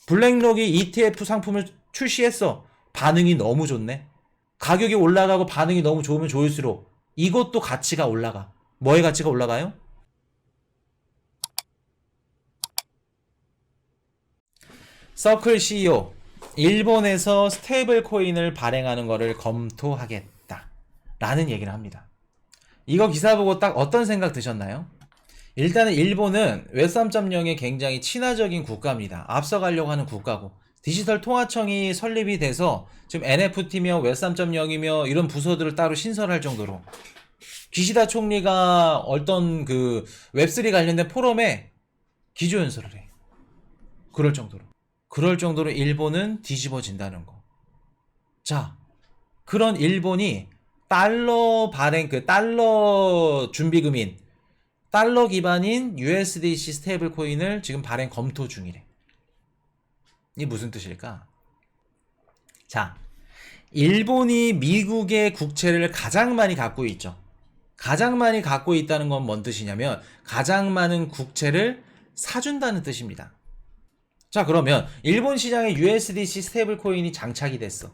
블랙록이 ETF 상품을 출시했어. 반응이 너무 좋네. 가격이 올라가고 반응이 너무 좋으면 좋을수록 이것도 가치가 올라가. 뭐의 가치가 올라가요? 서클 CEO, 일본에서 스테이블 코인을 발행하는 것을 검토하겠다 라는 얘기를 합니다. 이거 기사 보고 딱 어떤 생각 드셨나요? 일단은 일본은 웹3.0에 굉장히 친화적인 국가입니다. 앞서가려고 하는 국가고, 디지털 통화청이 설립이 돼서 지금 NFT며 웹3.0이며 이런 부서들을 따로 신설할 정도로, 기시다 총리가 어떤 그 웹3 관련된 포럼에 기조연설을 해. 그럴 정도로 일본은 뒤집어진다는 거. 자, 그런 일본이 달러 발행, 그 달러 준비금인, 달러 기반인 USDC 스테이블 코인을 지금 발행 검토 중이래. 이게 무슨 뜻일까? 자, 일본이 미국의 국채를 가장 많이 갖고 있죠. 가장 많이 갖고 있다는 건 뭔 뜻이냐면 가장 많은 국채를 사준다는 뜻입니다. 자, 그러면 일본 시장에 USDC 스테이블 코인이 장착이 됐어.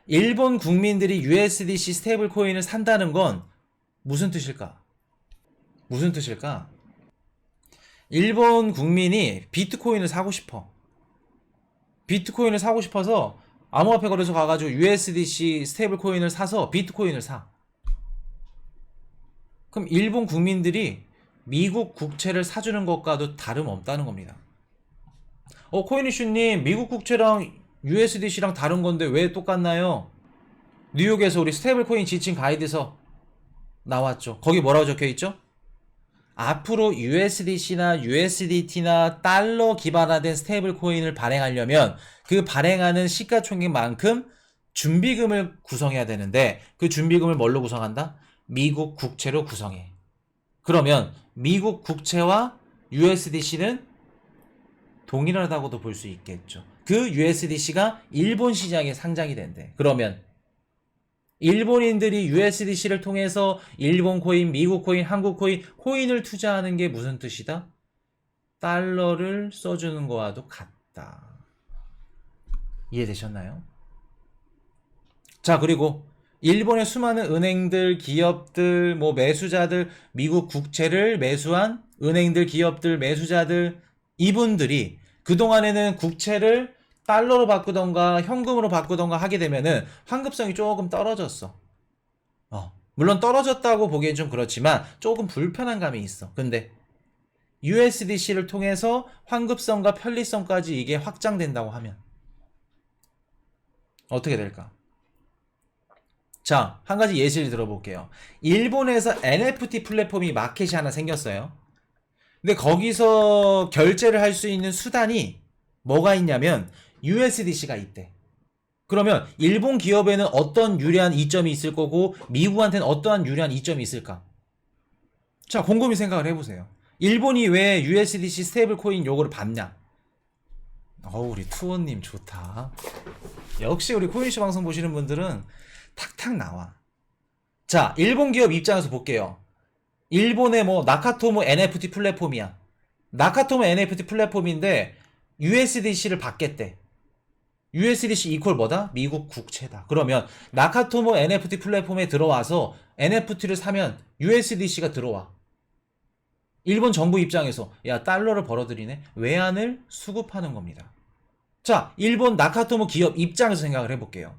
일본 국민들이 USDC 스테이블 코인을 산다는 건 무슨 뜻일까? 무슨 뜻일까? 일본 국민이 비트코인을 사고 싶어. 비트코인을 사고 싶어서 암호화폐 거래소 가가지고 USDC 스테이블 코인을 사서 비트코인을 사. 그럼 일본 국민들이 미국 국채를 사주는 것과도 다름없다는 겁니다. 코인이슈님, 미국 국채랑 USDC랑 다른 건데 왜 똑같나요? 뉴욕에서 우리 스테이블 코인 지침 가이드에서 나왔죠. 거기 뭐라고 적혀 있죠? 앞으로 USDC나 USDT나 달러 기반화된 스테이블 코인을 발행하려면 그 발행하는 시가총액만큼 준비금을 구성해야 되는데, 그 준비금을 뭘로 구성한다? 미국 국채로 구성해. 그러면 미국 국채와 USDC는 동일하다고도 볼 수 있겠죠. 그 USDC가 일본 시장에 상장이 된대. 그러면 일본인들이 USDC를 통해서 일본 코인, 미국 코인, 한국 코인, 코인을 투자하는 게 무슨 뜻이다? 달러를 써주는 거와도 같다. 이해되셨나요? 자, 그리고 일본의 수많은 은행들, 기업들, 뭐 매수자들, 미국 국채를 매수한 은행들, 기업들, 매수자들, 이분들이 그동안에는 국채를 달러로 바꾸던가 현금으로 바꾸던가 하게 되면은 환급성이 조금 떨어졌어. 물론 떨어졌다고 보기엔 좀 그렇지만 조금 불편한 감이 있어. 근데 USDC를 통해서 환급성과 편리성까지 이게 확장된다고 하면 어떻게 될까? 자, 한 가지 예시를 들어볼게요. 일본에서 NFT 플랫폼이 마켓이 하나 생겼어요. 근데 거기서 결제를 할 수 있는 수단이 뭐가 있냐면 USDC가 있대. 그러면 일본 기업에는 어떤 유리한 이점이 있을 거고 미국한테는 어떠한 유리한 이점이 있을까? 자, 곰곰이 생각을 해보세요. 일본이 왜 USDC 스테이블 코인 요거를 받냐? 우리 투어님 좋다. 역시 우리 코인쇼 방송 보시는 분들은 탁탁 나와. 자, 일본 기업 입장에서 볼게요. 일본의 뭐 나카토모 NFT 플랫폼이야. 나카토모 NFT 플랫폼인데 USDC를 받겠대. USDC 이퀄 뭐다? 미국 국채다. 그러면 나카토모 NFT 플랫폼에 들어와서 NFT를 사면 USDC가 들어와. 일본 정부 입장에서 야, 달러를 벌어들이네. 외환을 수급하는 겁니다. 자, 일본 나카토모 기업 입장에서 생각을 해볼게요.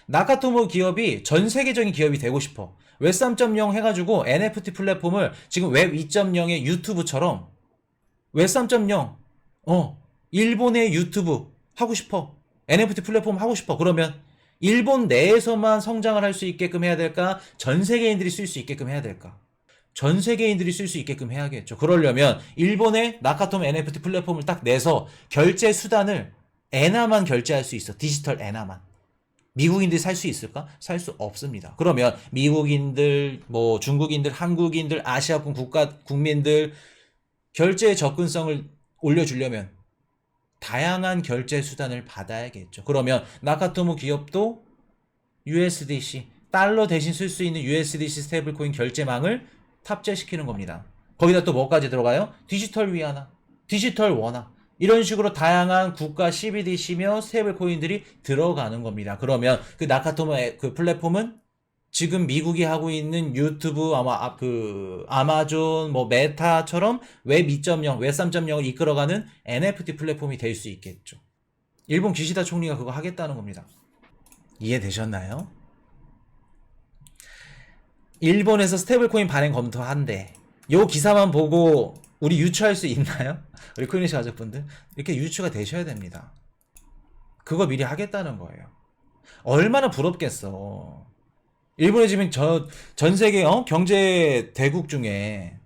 나카토모 기업이 전 세계적인 기업이 되고 싶어. 웹 3.0 해가지고 NFT 플랫폼을 지금 웹 2.0의 유튜브처럼 웹 3.0 일본의 유튜브 하고 싶어. NFT 플랫폼 하고 싶어. 그러면 일본 내에서만 성장을 할 수 있게끔 해야 될까? 전 세계인들이 쓸 수 있게끔 해야 될까? 전 세계인들이 쓸 수 있게끔 해야겠죠. 그러려면 일본의 나카토모 NFT 플랫폼을 딱 내서 결제 수단을 엔화만 결제할 수 있어. 디지털 엔화만. 미국인들이 살 수 있을까? 살 수 없습니다. 그러면 미국인들, 뭐 중국인들, 한국인들, 아시아권 국민들 결제의 접근성을 올려주려면 다양한 결제 수단을 받아야겠죠. 그러면 나카토모 기업도 USDC, 달러 대신 쓸 수 있는 USDC 스테이블코인 결제망을 탑재시키는 겁니다. 거기다 또 뭐까지 들어가요? 디지털 위안화, 디지털 원화, 이런 식으로 다양한 국가 CBDC며 스테이블 코인들이 들어가는 겁니다. 그러면 그 나카토모 그 플랫폼은 지금 미국이 하고 있는 유튜브, 아마존, 뭐 메타처럼 웹 2.0, 웹 3.0을 이끌어가는 NFT 플랫폼이 될 수 있겠죠. 일본 기시다 총리가 그거 하겠다는 겁니다. 이해되셨나요? 일본에서 스테이블코인 발행 검토한대. 요 기사만 보고 우리 유추할 수 있나요? 우리 코인리시 가족분들 이렇게 유추가 되셔야 됩니다. 그거 미리 하겠다는 거예요. 얼마나 부럽겠어. 일본이 지금 전 세계 경제 대국 중에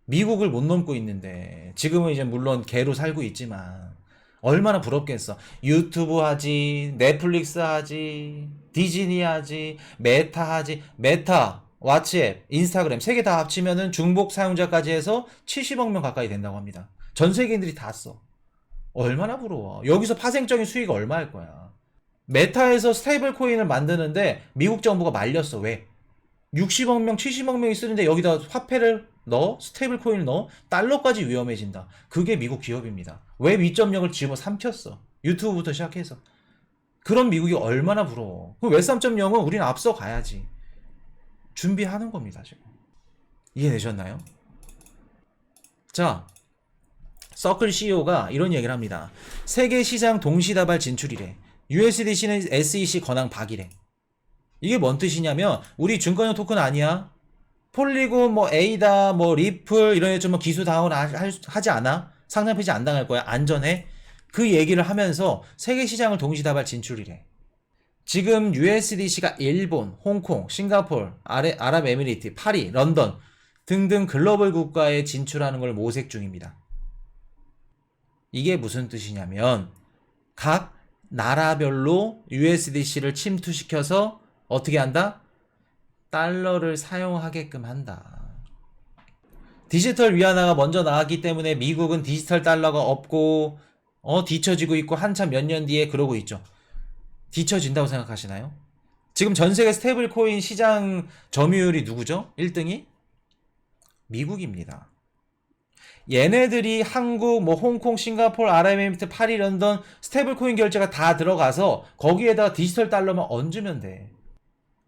미국을 못 넘고 있는데 지금은 이제 물론 개로 살고 있지만 얼마나 부럽겠어. 유튜브 하지, 넷플릭스 하지, 디즈니 하지, 메타 하지, 메타, 왓츠앱, 인스타그램 세 개 다 합치면은 중복 사용자까지 해서 70억 명 가까이 된다고 합니다. 전 세계인들이 다 써. 얼마나 부러워. 여기서 파생적인 수익이 얼마일 거야. 메타에서 스테이블 코인을 만드는데 미국 정부가 말렸어. 왜? 60억 명, 70억 명이 쓰는데 여기다 화폐를 넣어? 스테이블 코인을 넣어? 달러까지 위험해진다. 그게 미국 기업입니다. 웹 2.0을 집어 삼켰어. 유튜브부터 시작해서. 그런 미국이 얼마나 부러워. 그럼 웹 3.0은 우리는 앞서 가야지. 준비하는 겁니다, 지금. 이해되셨나요? 자, 서클 CEO가 이런 얘기를 합니다. 세계 시장 동시다발 진출이래. USDC는 SEC 권한 박이래. 이게 뭔 뜻이냐면 우리 증권형 토큰 아니야. 폴리곤, 뭐 에이다, 뭐 리플 이런 애 좀 뭐 기수 당원 하지 않아? 상장 폐지 안 당할 거야. 안전해. 그 얘기를 하면서 세계 시장을 동시다발 진출이래. 지금 USDC가 일본, 홍콩, 싱가포르, 아랍에미리트, 파리, 런던 등등 글로벌 국가에 진출하는 걸 모색 중입니다. 이게 무슨 뜻이냐면 각 나라별로 USDC를 침투시켜서 어떻게 한다? 달러를 사용하게끔 한다. 디지털 위안화가 먼저 나왔기 때문에 미국은 디지털 달러가 없고 뒤처지고 있고 한참 몇 년 뒤에 그러고 있죠. 뒤처진다고 생각하시나요? 지금 전 세계 스테이블 코인 시장 점유율이 누구죠? 1등이? 미국입니다. 얘네들이 한국, 뭐 홍콩, 싱가포르, 아랍에미리트, 파리, 런던 스테이블 코인 결제가 다 들어가서 거기에다가 디지털 달러만 얹으면 돼.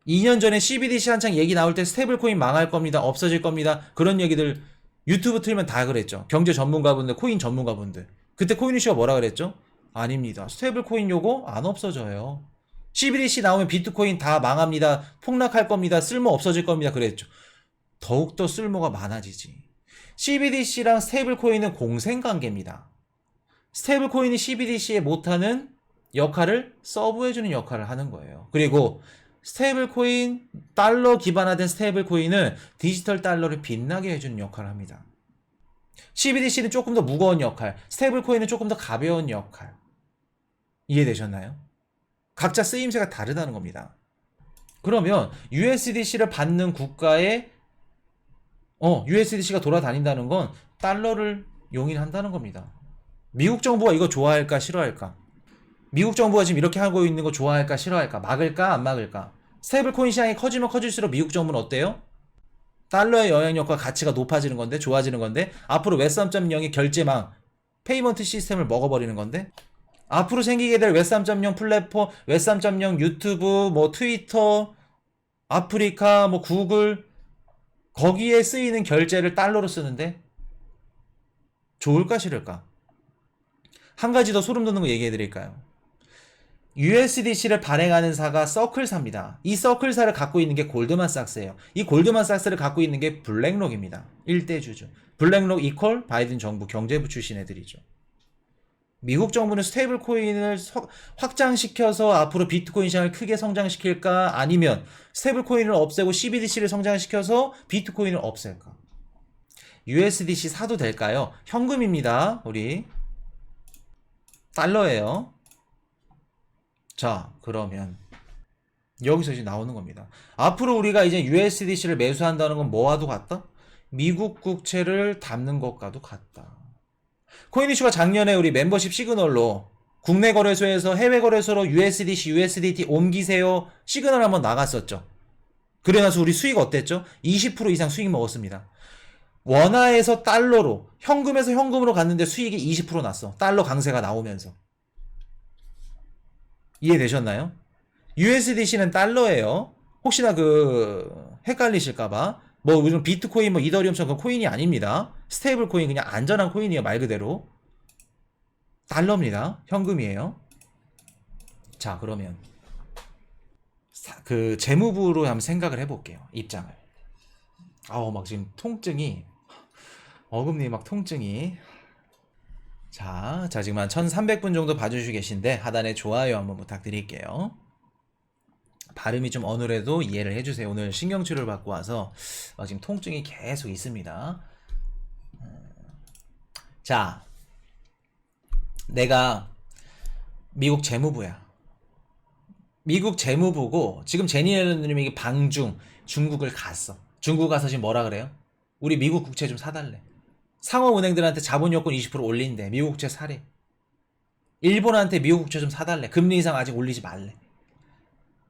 2년 전에 CBDC 한창 얘기 나올 때 스테이블 코인 망할 겁니다. 없어질 겁니다. 그런 얘기들 유튜브 틀면 다 그랬죠. 경제 전문가분들, 코인 전문가분들. 그때 코인이슈가 뭐라 그랬죠? 아닙니다. 스테이블 코인 요거 안 없어져요. CBDC 나오면 비트코인 다 망합니다. 폭락할 겁니다. 쓸모 없어질 겁니다. 그랬죠. 더욱더 쓸모가 많아지지. CBDC랑 스테이블 코인은 공생관계입니다. 스테이블 코인이 CBDC에 못하는 역할을 서브해주는 역할을 하는 거예요. 그리고 스테이블 코인, 달러 기반화된 스테이블 코인은 디지털 달러를 빛나게 해주는 역할을 합니다. CBDC는 조금 더 무거운 역할, 스테이블 코인은 조금 더 가벼운 역할. 이해되셨나요? 각자 쓰임새가 다르다는 겁니다. 그러면 USDC를 받는 국가에 USDC가 돌아다닌다는 건 달러를 용인한다는 겁니다. 미국 정부가 이거 좋아할까 싫어할까? 미국 정부가 지금 이렇게 하고 있는 거 좋아할까 싫어할까? 막을까 안 막을까? 스테이블 코인 시장이 커지면 커질수록 미국 정부는 어때요? 달러의 영향력과 가치가 높아지는 건데, 좋아지는 건데, 앞으로 웹 3.0의 결제망, 페이먼트 시스템을 먹어버리는 건데, 앞으로 생기게 될 웹 3.0 플랫폼, 웹 3.0 유튜브, 뭐 트위터, 아프리카, 뭐 구글, 거기에 쓰이는 결제를 달러로 쓰는데 좋을까 싫을까? 한 가지 더 소름 돋는 거 얘기해 드릴까요? USDC를 발행하는 사가 서클사입니다. 이 서클사를 갖고 있는 게 골드만삭스예요. 이 골드만삭스를 갖고 있는 게 블랙록입니다. 1대 주주. 블랙록 이퀄 바이든 정부 경제부 출신 애들이죠. 미국 정부는 스테이블 코인을 확장시켜서 앞으로 비트코인 시장을 크게 성장시킬까? 아니면 스테이블 코인을 없애고 CBDC를 성장시켜서 비트코인을 없앨까? USDC 사도 될까요? 현금입니다. 우리 달러예요. 자, 그러면 여기서 이제 나오는 겁니다. 앞으로 우리가 이제 USDC를 매수한다는 건 뭐와도 같다? 미국 국채를 담는 것과도 같다. 코인이슈가 작년에 우리 멤버십 시그널로 국내 거래소에서 해외 거래소로 USDC, USDT 옮기세요 시그널 한번 나갔었죠. 그래 나서 우리 수익 어땠죠? 20% 이상 수익 먹었습니다. 원화에서 달러로, 현금에서 현금으로 갔는데 수익이 20% 났어. 달러 강세가 나오면서. 이해되셨나요? USDC는 달러예요. 혹시나 헷갈리실까봐. 뭐 요즘 비트코인, 뭐 이더리움처럼 그 코인이 아닙니다. 스테이블 코인, 그냥 안전한 코인이에요. 말 그대로. 달러입니다. 현금이에요. 자, 그러면 재무부로 한번 생각을 해볼게요. 입장을. 막 지금 통증이, 어금니 막 통증이. 자, 지금 한 1300분 정도 봐주시고 계신데 하단에 좋아요 한번 부탁드릴게요. 발음이 좀 어눌해도 이해를 해주세요. 오늘 신경치료를 받고 와서 지금 통증이 계속 있습니다. 자, 내가 미국 재무부야. 미국 재무부고 지금 제니엘러님이 중국을 갔어. 중국 가서 지금 뭐라 그래요? 우리 미국 국채 좀 사달래. 상호은행들한테 자본 요건 20% 올린대. 미국 국채 사래. 일본한테 미국 국채 좀 사달래. 금리 인상 아직 올리지 말래.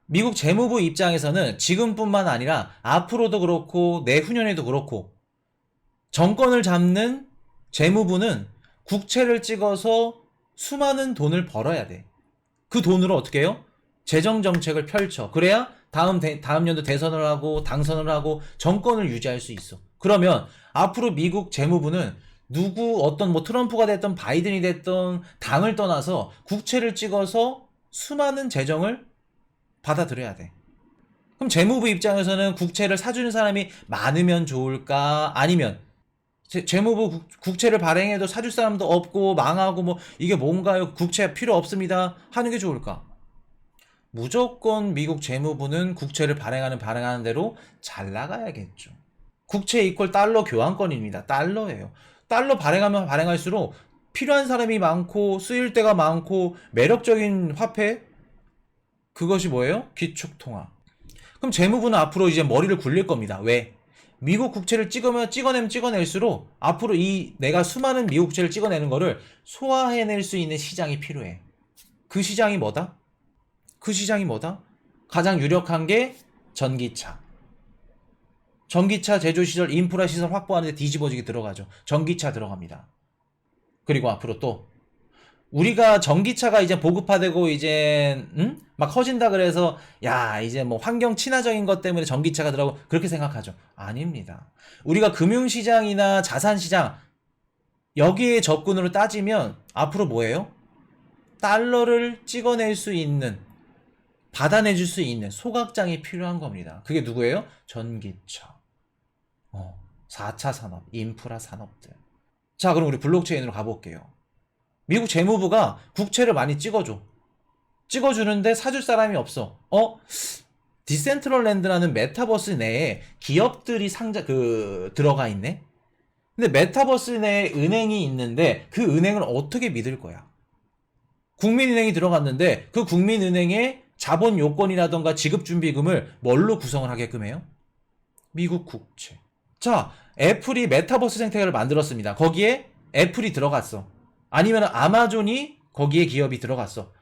미국 재무부 입장에서는 지금뿐만 아니라 앞으로도 그렇고 내후년에도 그렇고 정권을 잡는 재무부는 국채를 찍어서 수많은 돈을 벌어야 돼. 그 돈으로 어떻게 해요? 재정정책을 펼쳐. 그래야 다음 연도 대선을 하고 당선을 하고 정권을 유지할 수 있어. 그러면 앞으로 미국 재무부는 어떤 트럼프가 됐던 바이든이 됐던 당을 떠나서 국채를 찍어서 수많은 재정을 받아들여야 돼. 그럼 재무부 입장에서는 국채를 사주는 사람이 많으면 좋을까? 아니면 재무부 국채를 발행해도 사줄 사람도 없고 망하고 뭐 이게 뭔가요? 국채 필요 없습니다. 하는 게 좋을까? 무조건 미국 재무부는 국채를 발행하는 대로 잘 나가야겠죠. 국채 이퀄 달러 교환권입니다. 달러예요. 달러 발행하면 발행할수록 필요한 사람이 많고 쓰일 때가 많고 매력적인 화폐, 그것이 뭐예요? 기축통화. 그럼 재무부는 앞으로 이제 머리를 굴릴 겁니다. 왜? 미국 국채를 찍어내면 찍어낼수록 앞으로 내가 수많은 미국 국채를 찍어내는 거를 소화해낼 수 있는 시장이 필요해. 그 시장이 뭐다? 가장 유력한 게 전기차. 전기차 제조 시설, 인프라 시설 확보하는데 뒤집어지게 들어가죠. 전기차 들어갑니다. 그리고 앞으로 또 우리가 전기차가 이제 보급화되고 이제 막 커진다 그래서 이제 뭐 환경 친화적인 것 때문에 전기차가 들어가고 그렇게 생각하죠. 아닙니다. 우리가 금융시장이나 자산시장 여기에 접근으로 따지면 앞으로 뭐예요? 달러를 찍어낼 수 있는, 받아내줄 수 있는 소각장이 필요한 겁니다. 그게 누구예요? 전기차, 4차 산업, 인프라 산업들. 자, 그럼 우리 블록체인으로 가볼게요. 미국 재무부가 국채를 많이 찍어주는데 사줄 사람이 없어. 디센트럴랜드라는 메타버스 내에 기업들이 들어가 있네? 근데 메타버스 내에 은행이 있는데 그 은행을 어떻게 믿을 거야? 국민은행이 들어갔는데 그 국민은행의 자본 요건이라던가 지급준비금을 뭘로 구성을 하게끔 해요? 미국 국채. 자, 애플이 메타버스 생태계를 만들었습니다. 거기에 애플이 들어갔어. 아니면 아마존이 거기에 기업이 들어갔어.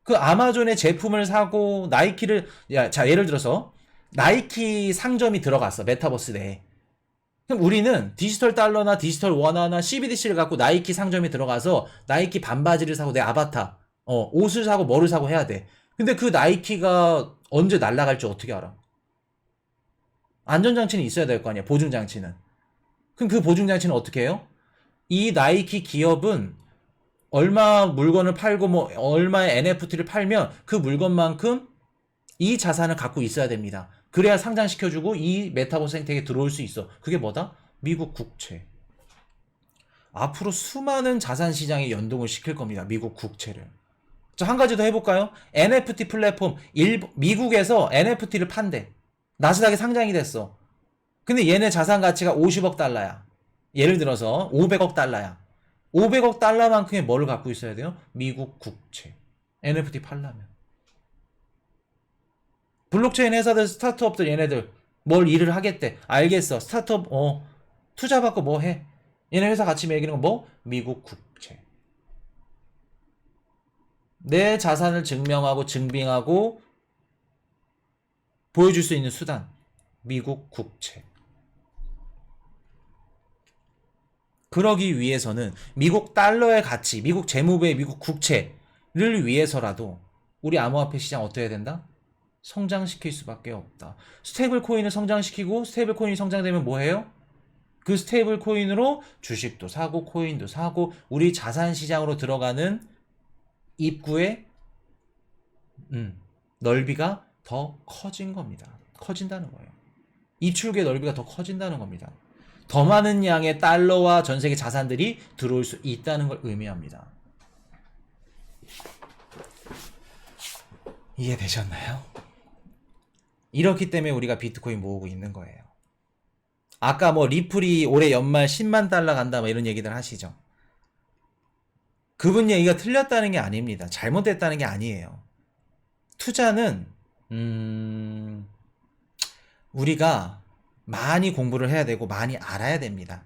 그 아마존의 제품을 사고 예를 들어서 나이키 상점이 들어갔어. 메타버스 내에. 그럼 우리는 디지털 달러나 디지털 원화나 CBDC를 갖고 나이키 상점에 들어가서 나이키 반바지를 사고 내 아바타, 옷을 사고 뭐를 사고 해야 돼. 근데 그 나이키가 언제 날아갈지 어떻게 알아? 안전장치는 있어야 될 거 아니야. 보증장치는. 그럼 그 보증장치는 어떻게 해요? 이 나이키 기업은 얼마 물건을 팔고 뭐 얼마의 NFT를 팔면 그 물건만큼 이 자산을 갖고 있어야 됩니다. 그래야 상장시켜주고 이 메타버스 생태계에 들어올 수 있어. 그게 뭐다? 미국 국채. 앞으로 수많은 자산 시장에 연동을 시킬 겁니다. 미국 국채를. 자, 한 가지 더 해볼까요? NFT 플랫폼. 미국에서 NFT를 판대. 나스닥에 상장이 됐어. 근데 얘네 자산 가치가 50억 달러야. 예를 들어서 500억 달러야. 500억 달러만큼의 뭐를 갖고 있어야 돼요? 미국 국채. NFT 팔려면. 블록체인 회사들, 스타트업들 얘네들 뭘 일을 하겠대. 알겠어. 스타트업 투자 받고 뭐 해? 얘네 회사 같이 매기는 건 뭐? 미국 국채. 내 자산을 증명하고 증빙하고 보여줄 수 있는 수단. 미국 국채. 그러기 위해서는 미국 달러의 가치, 미국 재무부의 미국 국채를 위해서라도 우리 암호화폐 시장 어떻게 해야 된다? 성장시킬 수밖에 없다. 스테이블 코인을 성장시키고 스테이블 코인이 성장되면 뭐 해요? 그 스테이블 코인으로 주식도 사고 코인도 사고 우리 자산 시장으로 들어가는 입구의 넓이가 더 커진 겁니다. 커진다는 거예요. 입출구의 넓이가 더 커진다는 겁니다. 더 많은 양의 달러와 전 세계 자산들이 들어올 수 있다는 걸 의미합니다. 이해되셨나요? 이렇기 때문에 우리가 비트코인 모으고 있는 거예요. 아까 뭐 리플이 올해 연말 10만 달러 간다 뭐 이런 얘기들 하시죠. 그분 얘기가 틀렸다는 게 아닙니다. 잘못됐다는 게 아니에요. 투자는 우리가 많이 공부를 해야 되고 많이 알아야 됩니다.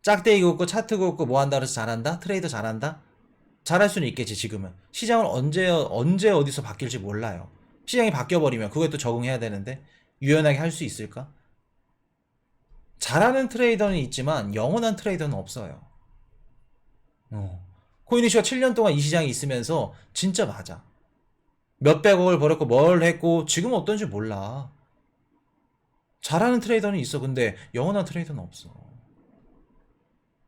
짝대기 긋고 차트 긋고 뭐 한다 그래서 잘한다? 트레이더 잘한다? 잘할 수는 있겠지. 지금은 시장은 언제 어디서 바뀔지 몰라요. 시장이 바뀌어버리면 그거에 또 적응해야 되는데 유연하게 할 수 있을까? 잘하는 트레이더는 있지만 영원한 트레이더는 없어요. 코인이슈가 7년 동안 이 시장에 있으면서 진짜 맞아. 몇백억을 벌었고 뭘 했고 지금 어떤지 몰라. 잘하는 트레이더는 있어. 근데 영원한 트레이더는 없어.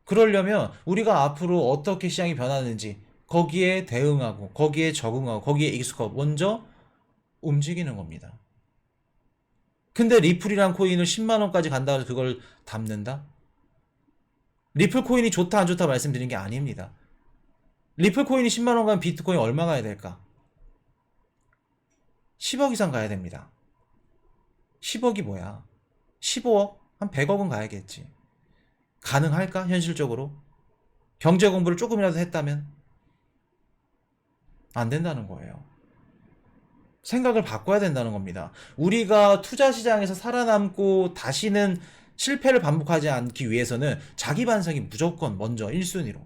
그러려면 우리가 앞으로 어떻게 시장이 변하는지 거기에 대응하고 거기에 적응하고 거기에 익숙하고 먼저 움직이는 겁니다. 근데 리플이란 코인을 10만원까지 간다 해서 그걸 담는다? 리플 코인이 좋다 안 좋다 말씀드린 게 아닙니다. 리플 코인이 10만원 가면 비트코인 얼마 가야 될까? 10억 이상 가야 됩니다. 10억이 뭐야? 15억? 한 100억은 가야겠지. 가능할까? 현실적으로? 경제 공부를 조금이라도 했다면? 안 된다는 거예요. 생각을 바꿔야 된다는 겁니다. 우리가 투자 시장에서 살아남고 다시는 실패를 반복하지 않기 위해서는 자기 반성이 무조건 먼저 1순위로.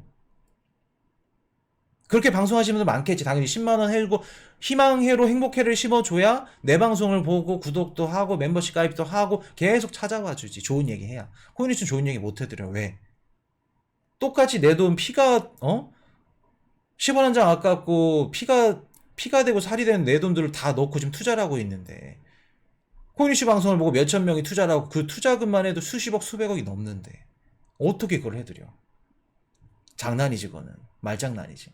그렇게 방송하시는 분들 많겠지. 당연히 10만원 해주고 희망회로 행복회를 심어줘야 내 방송을 보고 구독도 하고 멤버십 가입도 하고 계속 찾아와 주지. 좋은 얘기 해야. 코인이춘 좋은 얘기 못 해드려. 왜? 똑같이 내 돈 피가 10원 한 장 아깝고 피가 되고 살이 되는 내 돈들을 다 넣고 지금 투자를 하고 있는데 코인이슈 방송을 보고 몇천 명이 투자를 하고 그 투자금만 해도 수십억 수백억이 넘는데 어떻게 그걸 해드려? 장난이지. 그거는 말장난이지.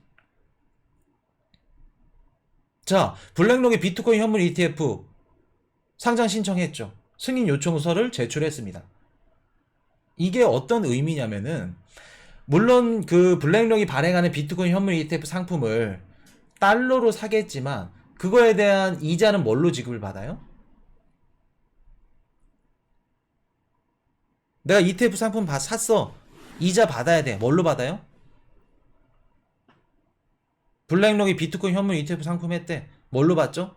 자, 블랙록의 비트코인 현물 ETF 상장 신청했죠. 승인 요청서를 제출했습니다. 이게 어떤 의미냐면은 물론 그 블랙록이 발행하는 비트코인 현물 ETF 상품을 달러로 사겠지만 그거에 대한 이자는 뭘로 지급을 받아요? 내가 ETF 상품 샀어. 이자 받아야 돼. 뭘로 받아요? 블랙록이 비트코인 현물 ETF 상품 했대. 뭘로 받죠?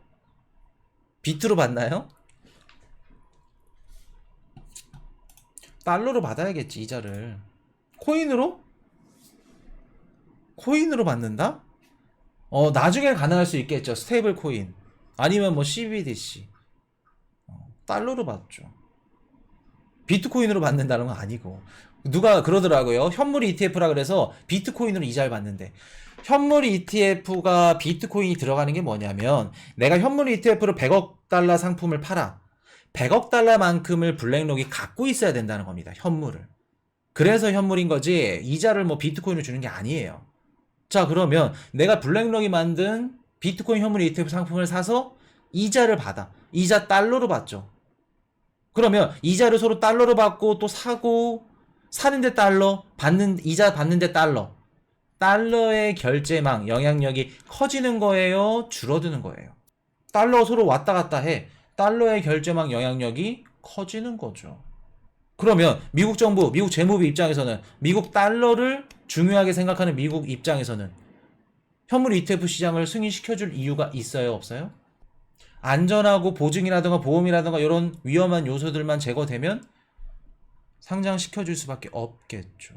비트로 받나요? 달러로 받아야겠지. 이자를. 코인으로? 코인으로 받는다? 나중에 가능할 수 있겠죠. 스테이블 코인. 아니면 뭐 CBDC. 달러로 받죠. 비트코인으로 받는다는 건 아니고. 누가 그러더라고요. 현물 ETF라 그래서 비트코인으로 이자를 받는데. 현물 ETF가 비트코인이 들어가는 게 뭐냐면 내가 현물 ETF로 100억 달러 상품을 팔아. 100억 달러만큼을 블랙록이 갖고 있어야 된다는 겁니다. 현물을. 그래서 현물인 거지 이자를 뭐 비트코인으로 주는 게 아니에요. 자, 그러면 내가 블랙록이 만든 비트코인 현물 ETF 상품을 사서 이자를 받아. 이자 달러로 받죠. 그러면 이자를 서로 달러로 받고 또 사고 사는데 달러, 이자 받는데 달러. 달러의 결제망, 영향력이 커지는 거예요? 줄어드는 거예요? 달러 서로 왔다 갔다 해. 달러의 결제망 영향력이 커지는 거죠. 그러면 미국 정부, 미국 재무부 입장에서는 미국 달러를 중요하게 생각하는 미국 입장에서는 현물 ETF 시장을 승인시켜줄 이유가 있어요? 없어요? 안전하고 보증이라든가 보험이라든가 이런 위험한 요소들만 제거되면 상장시켜줄 수밖에 없겠죠.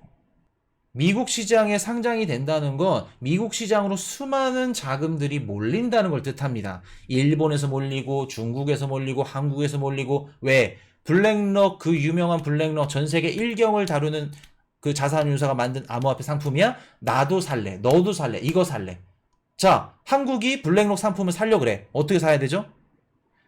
미국 시장에 상장이 된다는 건 미국 시장으로 수많은 자금들이 몰린다는 걸 뜻합니다. 일본에서 몰리고 중국에서 몰리고 한국에서 몰리고 왜? 블랙록 그 유명한 블랙록 전 세계 1경을 다루는 그 자산운용사가 만든 암호화폐 상품이야. 나도 살래. 너도 살래. 이거 살래. 자, 한국이 블랙록 상품을 살려 그래. 어떻게 사야 되죠?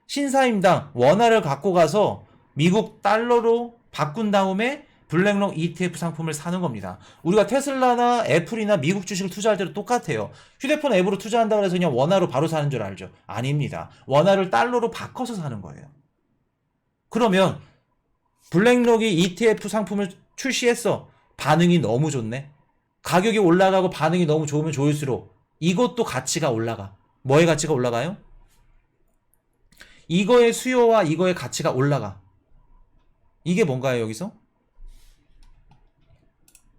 신사임당 원화를 갖고 가서 미국 달러로 바꾼 다음에 블랙록 ETF 상품을 사는 겁니다. 우리가 테슬라나 애플이나 미국 주식을 투자할 때도 똑같아요. 휴대폰 앱으로 투자한다고 해서 그냥 원화로 바로 사는 줄 알죠? 아닙니다. 원화를 달러로 바꿔서 사는 거예요. 그러면 블랙록이 ETF 상품을 출시했어. 반응이 너무 좋네. 가격이 올라가고 반응이 너무 좋으면 좋을수록 이것도 가치가 올라가. 뭐의 가치가 올라가요? 이거의 수요와 이거의 가치가 올라가. 이게 뭔가요, 여기서?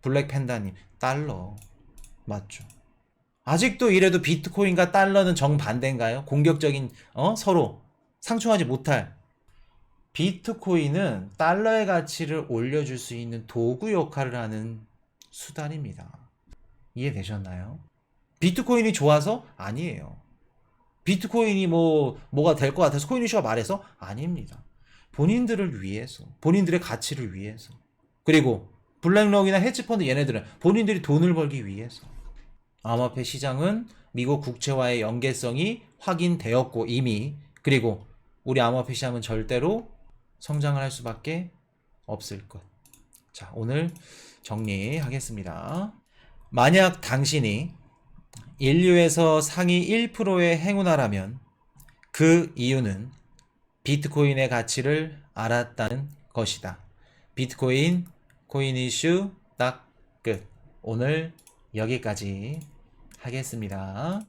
블랙팬다님, 달러. 맞죠. 아직도 이래도 비트코인과 달러는 정반대인가요? 공격적인, 서로 상충하지 못할. 비트코인은 달러의 가치를 올려줄 수 있는 도구 역할을 하는 수단입니다. 이해되셨나요? 비트코인이 좋아서? 아니에요. 비트코인이 뭐가 될 것 같아서 코인이슈가 말해서? 아닙니다. 본인들을 위해서, 본인들의 가치를 위해서. 그리고 블랙록이나 헤지펀드 얘네들은 본인들이 돈을 벌기 위해서. 암호화폐 시장은 미국 국채와의 연계성이 확인되었고 이미, 그리고 우리 암호화폐 시장은 절대로 성장을 할 수밖에 없을 것. 자, 오늘 정리하겠습니다. 만약 당신이 인류에서 상위 1%의 행운아라면 그 이유는 비트코인의 가치를 알았다는 것이다. 비트코인 코인 이슈 딱 끝. 오늘 여기까지 하겠습니다.